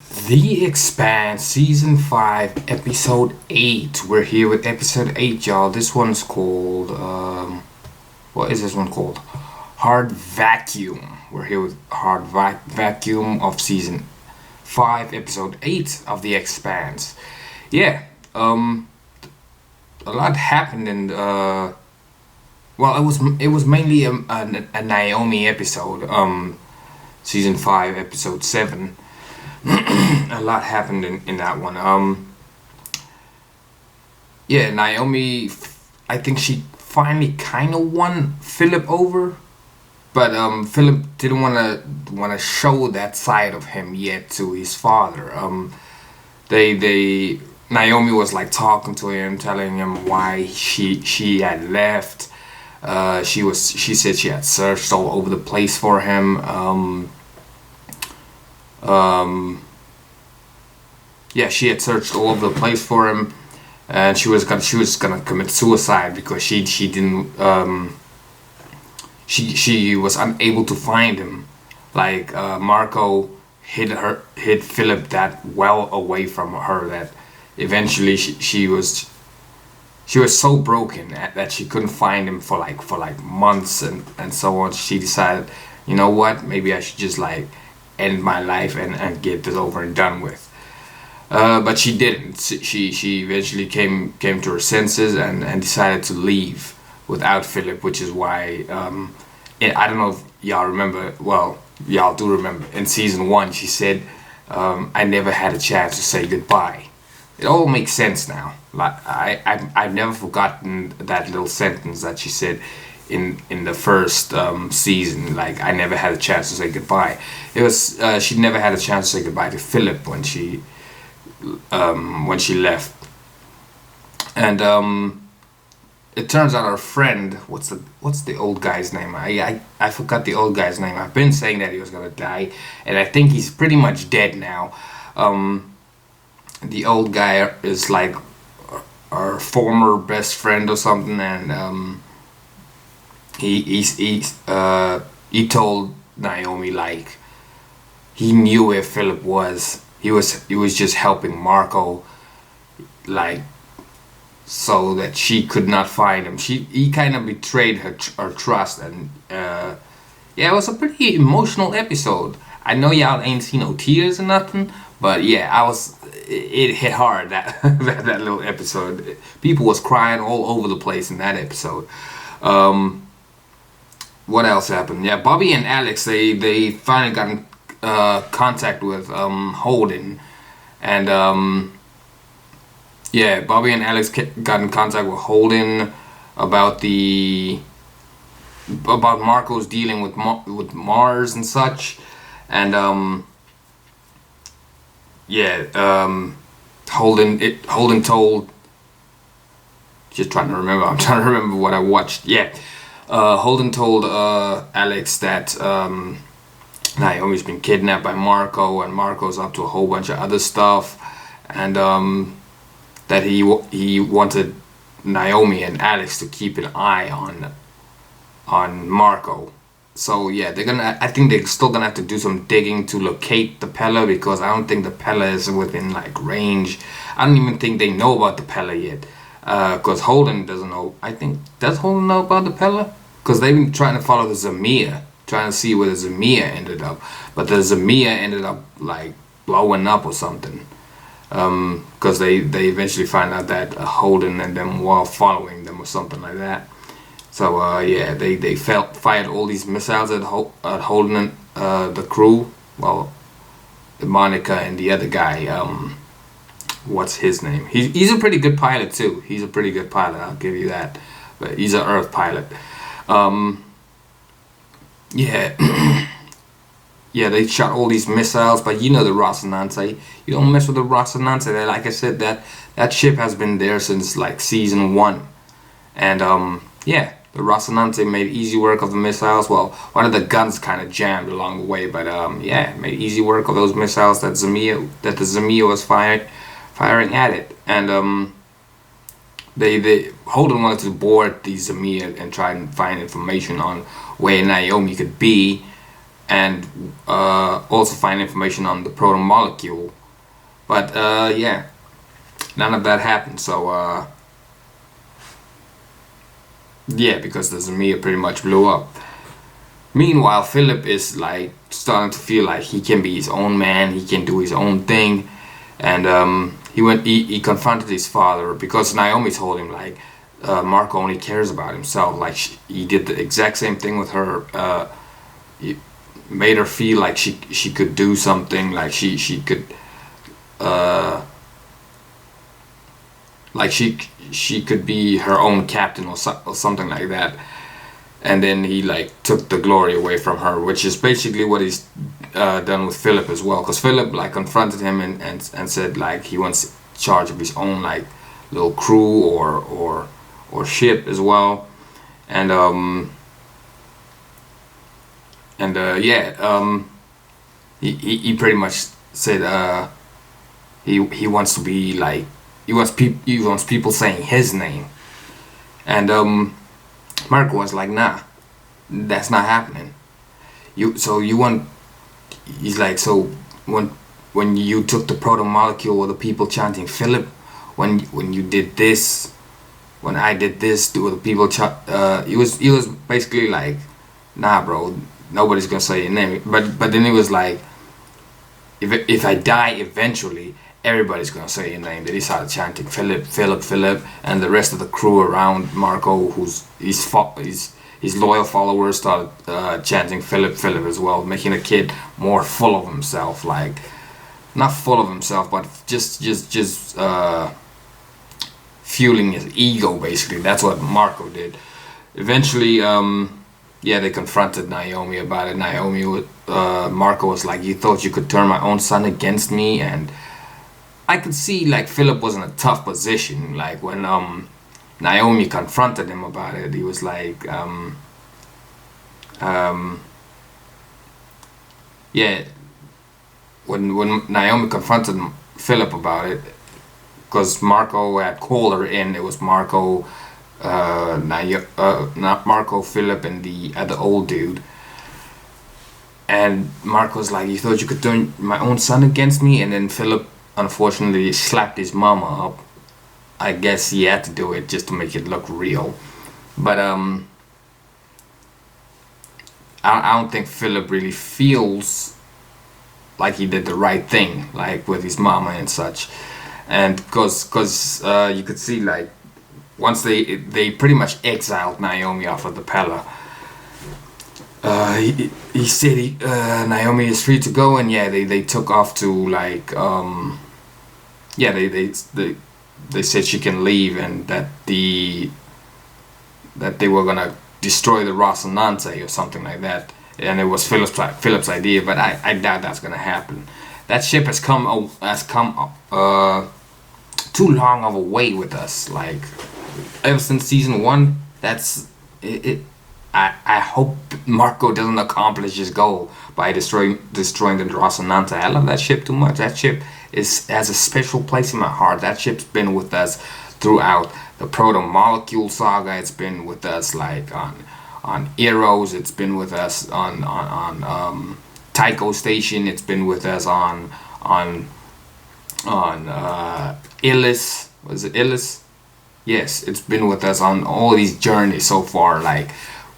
The Expanse Season 5 Episode 8. We're here with Episode 8, y'all. This one's called, what is this one called? Hard Vacuum. We're here with Hard Vacuum of Season 5, Episode 8 of The Expanse. Yeah, a lot happened in, well, it was mainly a Naomi episode, Season 5, Episode 7. A lot happened in that one. Yeah, Naomi, I think she finally kind of won Philip over, but Philip didn't wanna show that side of him yet to his father. They Naomi was like talking to him, telling him why she had left. She said she had searched all over the place for him. Yeah, she had searched all over the place for him, and she was gonna commit suicide because she didn't she was unable to find him. Like Marco hid Philip that well away from her that eventually she was so broken that she couldn't find him for like months and so on. She decided, you know what, maybe I should just like end my life and get this over and done with. But she didn't. She eventually came to her senses and decided to leave without Philip, which is why I don't know if y'all remember. Well, y'all do remember. In season 1, she said, "I never had a chance to say goodbye." It all makes sense now. Like I've never forgotten that little sentence that she said in the first season. Like, I never had a chance to say goodbye. It was she never had a chance to say goodbye to Philip when she left. And it turns out our friend, what's the old guy's name? I forgot the old guy's name. I've been saying that he was gonna die, and I think he's pretty much dead now. The old guy is like our former best friend or something, and he told Naomi like he knew where Philip was. He was just helping Marco, like, so that she could not find him. He kind of betrayed her trust, and yeah, it was a pretty emotional episode. I know y'all ain't seen no tears or nothing, but yeah, it hit hard that that little episode. People was crying all over the place in that episode. What else happened? Yeah, Bobby and Alex, they finally got in contact with Holden, and yeah, Bobby and Alex got in contact with Holden about Marco's dealing with Mars and such, and yeah, Holden told. Just trying to remember. I'm trying to remember what I watched. Yeah, Holden told Alex that Naomi's been kidnapped by Marco, and Marco's up to a whole bunch of other stuff, and that he wanted Naomi and Alex to keep an eye on Marco. So yeah, I think they're still gonna have to do some digging to locate the Pella, because I don't think the Pella is within like range. I don't even think they know about the Pella yet, because Holden doesn't know. I think, does Holden know about the Pella? Because they've been trying to follow the Zamia, trying to see where the Zamia ended up, but the Zamia ended up like blowing up or something. Because they eventually find out that Holden and them were following them or something like that. So yeah, they fired all these missiles at Holden and the crew. Well, Monica and the other guy. What's his name? He's a pretty good pilot too. He's a pretty good pilot, I'll give you that. But he's an Earth pilot. Yeah. Yeah, they shot all these missiles, but you know the Rocinante. You don't mess with the Rocinante. Like I said, that ship has been there since like season 1, and yeah, the Rocinante made easy work of the missiles. Well, one of the guns kind of jammed along the way, but yeah, made easy work of those the Zamia was firing at it, and they Holden wanted to board the Zamia and try and find information on where Naomi could be. and also find information on the proton molecule. But yeah, none of that happened. So yeah, because the Zamir pretty much blew up. Meanwhile, Philip is like starting to feel like he can be his own man, he can do his own thing, and he confronted his father because Naomi told him like Marco only cares about himself. Like he did the exact same thing with her. He made her feel like she could do something, like she could like she could be her own captain or something like that. And then he like took the glory away from her, which is basically what he's done with Philip as well, because Philip like confronted him and said like he wants charge of his own like little crew or ship as well. And yeah, he pretty much said he wants to be like he wants people saying his name. And Marco was like, nah, that's not happening. You want, he's like, so when you took the proto molecule, were the people chanting Philip? When you did this, when I did this, were the people he was basically like, nah, bro, nobody's gonna say your name. But then he was like, if I die eventually, everybody's gonna say your name. Then he started chanting Philip, Philip, Philip, and the rest of the crew around Marco, who's his loyal followers, started chanting Philip, Philip as well, making the kid more full of himself. Like, not full of himself, but just fueling his ego. Basically, that's what Marco did. Eventually, yeah, they confronted Naomi about it. Marco was like, "You thought you could turn my own son against me?" And I could see like Philip was in a tough position. Like when Naomi confronted him about it, he was like, yeah. When Naomi confronted Philip about it, because Marco had called her in, it was Marco, not Marco, Philip, and the other old dude. And Marco's like, "You thought you could turn my own son against me?" And then Philip, unfortunately, slapped his mama up. I guess he had to do it just to make it look real. But I don't think Philip really feels like he did the right thing, like with his mama and such. And because you could see like once they pretty much exiled Naomi off of the Pella. He said Naomi is free to go, and yeah, they took off to like yeah, they said she can leave, and that they were gonna destroy the Rocinante or something like that, and it was Philip's idea, but I doubt that's gonna happen. That ship has come too long of a way with us, like ever since season 1. That's it. I hope Marco doesn't accomplish his goal by destroying the Rocinante. I love that ship too much. That ship has a special place in my heart. That ship's been with us throughout the Proto Molecule saga. It's been with us like on Eros. It's been with us on Tycho Station. It's been with us on Illis. Was it Illis? Yes, it's been with us on all these journeys so far. Like,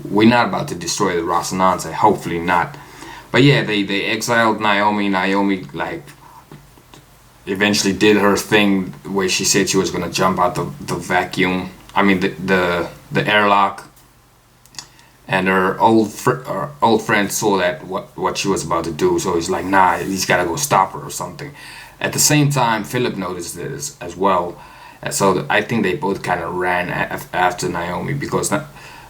we're not about to destroy the Rocinante, hopefully not. But yeah, they exiled Naomi. Naomi like eventually did her thing where she said she was gonna jump out the vacuum. I mean the airlock. And her old friend saw that what she was about to do, so he's like, nah, he's gotta go stop her or something. At the same time, Philip noticed this as well. And so I think they both kind of ran after Naomi, because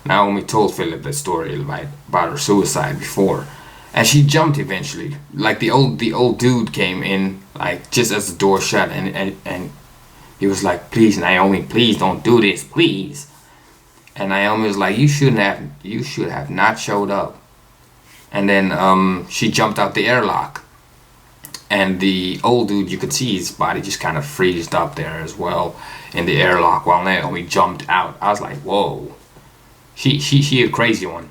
Naomi told Philip the story about her suicide before, and she jumped eventually. Like the old dude came in like just as the door shut, and he was like, "Please, Naomi, please don't do this, please." And Naomi was like, you should have not showed up. And then she jumped out the airlock, and the old dude, you could see his body just kind of freezed up there as well in the airlock while Naomi jumped out. I was like, whoa. She a crazy one.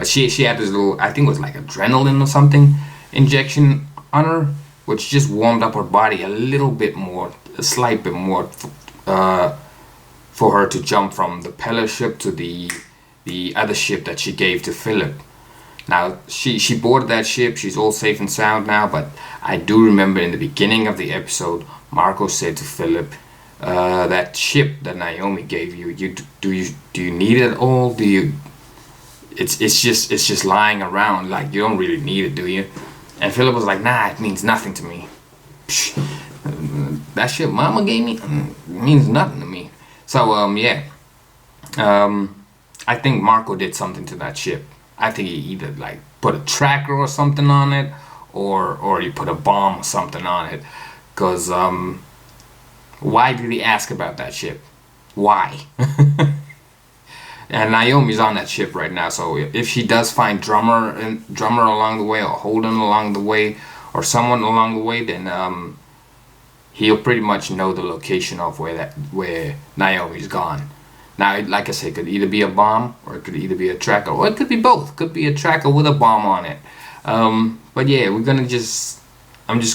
But she had this little, I think it was like adrenaline or something, injection on her, which just warmed up her body a little bit more, a slight bit more, for her to jump from the Peller ship to the other ship that she gave to Philip. Now, she boarded that ship, she's all safe and sound now, but I do remember in the beginning of the episode, Marco said to Philip, that ship that Naomi gave you, do you need it at all? It's just lying around, like you don't really need it, do you? And Philip was like, nah, it means nothing to me. Psh, that ship Mama gave me means nothing to me. So yeah, I think Marco did something to that ship. I think he either like put a tracker or something on it, or he put a bomb or something on it. Cause why did he ask about that ship? Why? And Naomi's on that ship right now, so if she does find Drummer along the way, or Holden along the way, or someone along the way, then he'll pretty much know the location of where Naomi's gone. Now, like I said, it could either be a bomb, or it could either be a tracker, or it could be both. It could be a tracker with a bomb on it. But yeah, I'm just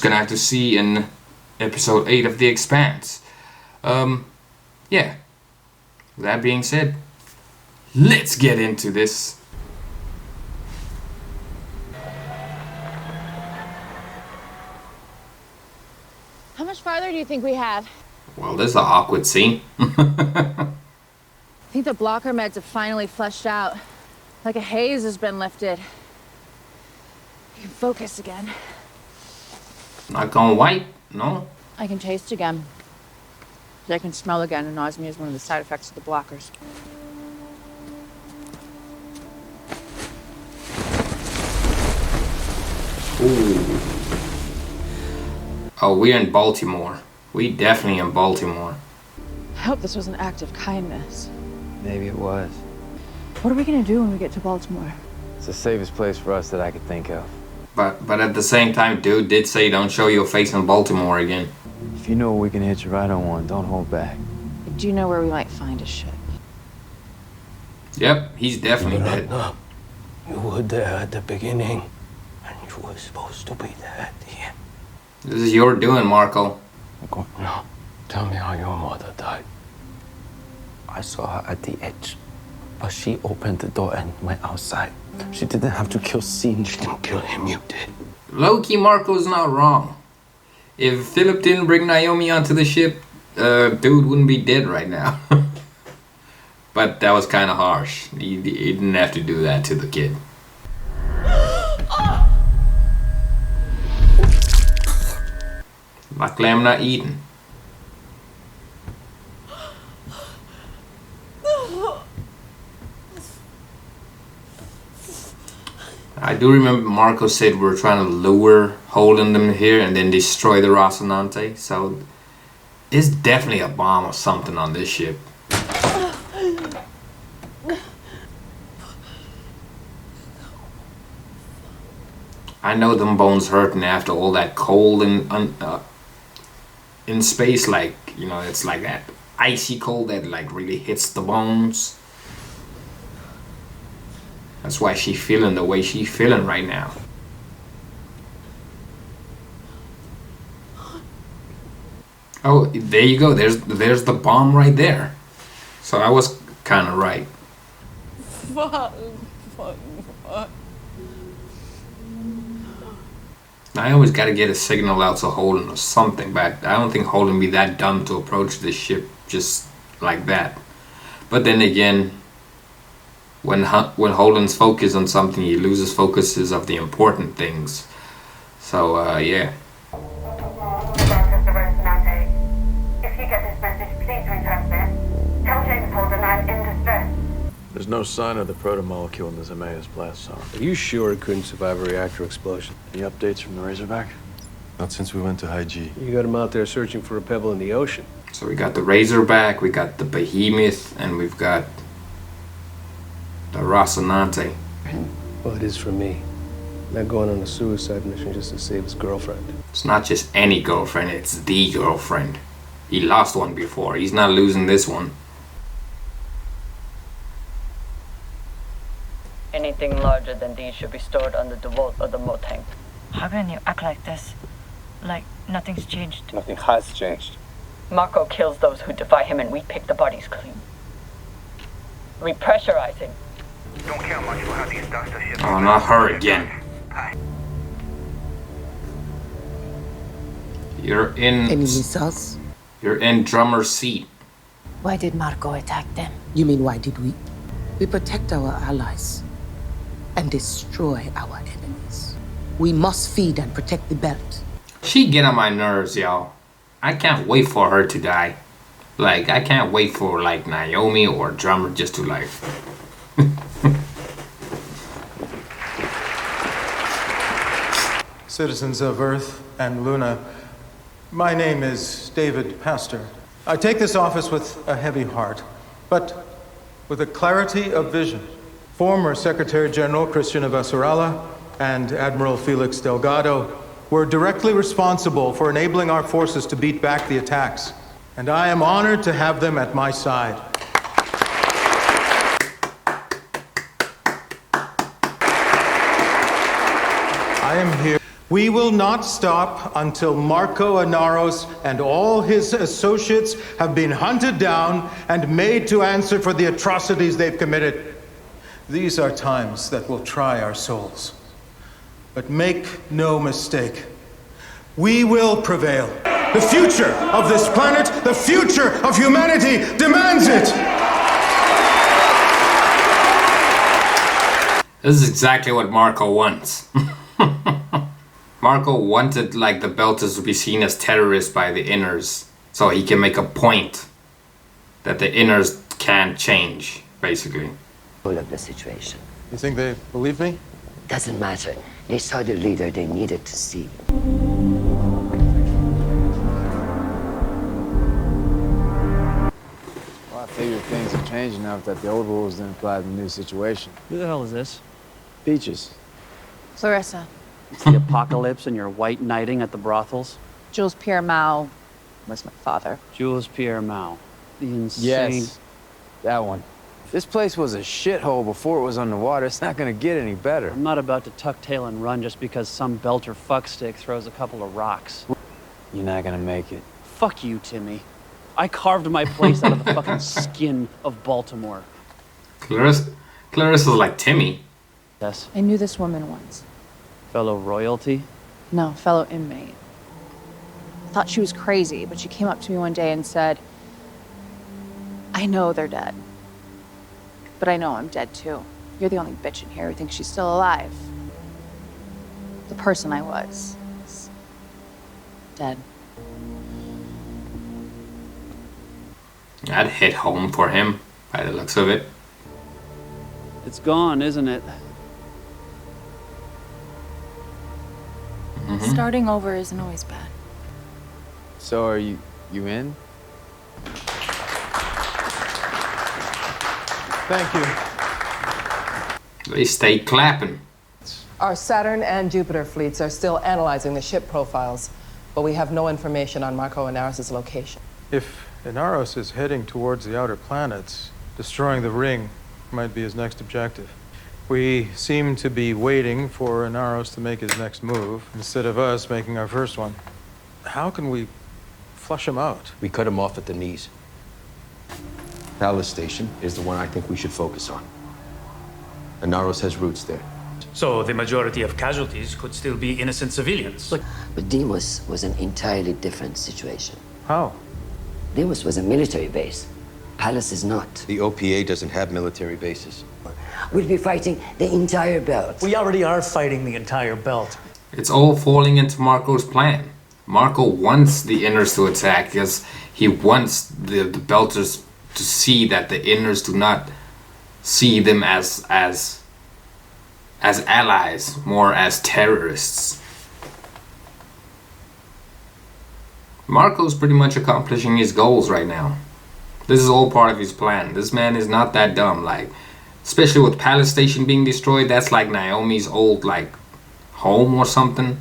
gonna have to see in episode 8 of The Expanse. Yeah. That being said, let's get into this. How much farther do you think we have? Well, this is an awkward scene. I think the blocker meds have finally flushed out. Like a haze has been lifted. I can focus again. Not gonna wipe, no? I can taste again. I can smell again, and nausea is one of the side effects of the blockers. Ooh. Oh, we're in Baltimore. We definitely in Baltimore. I hope this was an act of kindness. Maybe it was. What are we gonna do when we get to Baltimore? It's the safest place for us that I could think of. But at the same time, dude did say don't show your face in Baltimore again. If you know we can hitch a ride on one, don't hold back. Do you know where we might find a ship? Yep, he's definitely dead. No, you were there at the beginning, and you were supposed to be there at the end. This is your doing, Marco. No, tell me how your mother died. I saw her at the edge, but she opened the door and went outside. She didn't have to kill Scene. She didn't kill him. You did. Low-key, Marco's not wrong. If Philip didn't bring Naomi onto the ship, dude wouldn't be dead right now. But that was kind of harsh. He didn't have to do that to the kid. Luckily, I'm not eating. I do remember Marco said we're trying to lure Holden them here and then destroy the Rocinante. So it's definitely a bomb or something on this ship. I know them bones hurting after all that cold in space. Like, you know, it's like that icy cold that like really hits the bones. That's why she's feeling the way she's feeling right now. Oh, there you go. There's the bomb right there. So I was kind of right. Fuck. I always got to get a signal out to Holden or something, but I don't think Holden be that dumb to approach this ship just like that. But then again, when Holden's focused on something, he loses focuses of the important things. So, yeah. If you get this message, please return it. Tell James Holden I'm in distress. There's no sign of the protomolecule in the Zemea's blast zone. Are you sure it couldn't survive a reactor explosion? Any updates from the Razorback? Not since we went to High G. You got him out there searching for a pebble in the ocean. So we got the Razorback, we got the Behemoth, and we've got the Rocinante. Well, it is for me. Not going on a suicide mission just to save his girlfriend. It's not just any girlfriend, it's the girlfriend. He lost one before, he's not losing this one. Anything larger than these should be stored under the vault of the Motang. How can you act like this? Like nothing's changed. Nothing has changed. Marco kills those who defy him, and we pick the bodies clean. We pressurize him. Don't care much for how these duster ships. Oh, not her again. You're in. Any missiles? You're in drummer's seat. Why did Marco attack them? You mean why did we? We protect our allies and destroy our enemies. We must feed and protect the belt. She get on my nerves, y'all. I can't wait for her to die. Like, I can't wait for, like, Naomi or Drummer just to, like... Citizens of Earth and Luna, my name is David Pastor. I take this office with a heavy heart, but with a clarity of vision. Former Secretary General Christian Avasarala and Admiral Felix Delgado were directly responsible for enabling our forces to beat back the attacks, and I am honored to have them at my side. I am here. We will not stop until Marco Inaros and all his associates have been hunted down and made to answer for the atrocities they've committed. These are times that will try our souls. But make no mistake, we will prevail. The future of this planet, the future of humanity demands it! This is exactly what Marco wants. Marco wanted, like, the Belters to be seen as terrorists by the Inners, so he can make a point that the Inners can't change, basically. Full of the situation. You think they believe me? Doesn't matter. They saw the leader they needed to see. Well, I figure things have changed enough that the old rules didn't apply to the new situation. Who the hell is this? Peaches. Clarissa. It's the apocalypse and you're white knighting at the brothels? Jules Pierre Mao was my father. Jules Pierre Mao. The insane... Yes, that one. If this place was a shithole before it was underwater, it's not gonna get any better. I'm not about to tuck tail and run just because some belter fuckstick throws a couple of rocks. You're not gonna make it. Fuck you, Timmy. I carved my place out of the fucking skin of Baltimore. Clarissa's like Timmy. Yes. I knew this woman once. Fellow royalty? No, fellow inmate. I thought she was crazy, but she came up to me one day and said, I know they're dead, but I know I'm dead too. You're the only bitch in here who thinks she's still alive. The person I was is dead. That hit home for him, by the looks of it. It's gone, isn't it? Starting over isn't always bad. So are you in? Thank you. They stay clapping. Our Saturn and Jupiter fleets are still analyzing the ship profiles, but we have no information on Marco Inaros' location. If Inaros is heading towards the outer planets, destroying the ring might be his next objective. We seem to be waiting for Inaros to make his next move, instead of us making our first one. How can we flush him out? We cut him off at the knees. Palace Station is the one I think we should focus on. Inaros has roots there. So the majority of casualties could still be innocent civilians. But Deimos was an entirely different situation. How? Deimos was a military base. Palace is not. The OPA doesn't have military bases. We'll be fighting the entire belt. We already are fighting the entire belt. It's all falling into Marco's plan. Marco wants the Inners to attack because he wants the Belters to see that the Inners do not see them as allies, more as terrorists. Marco's pretty much accomplishing his goals right now. This is all part of his plan. This man is not that dumb. Like, especially with Palace Station being destroyed, that's like Naomi's old, like, home or something.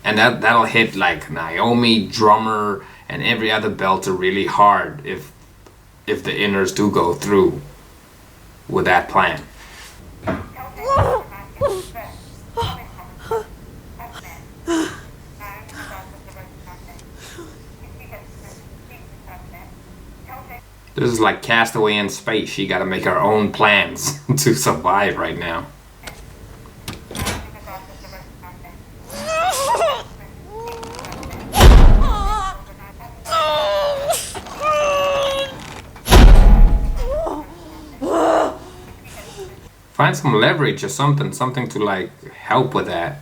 And that'll hit, like, Naomi, Drummer, and every other Belter really hard if the Inners do go through with that plan. This is like Castaway in space. She gotta make her own plans to survive right now. Find some leverage or something to like help with that.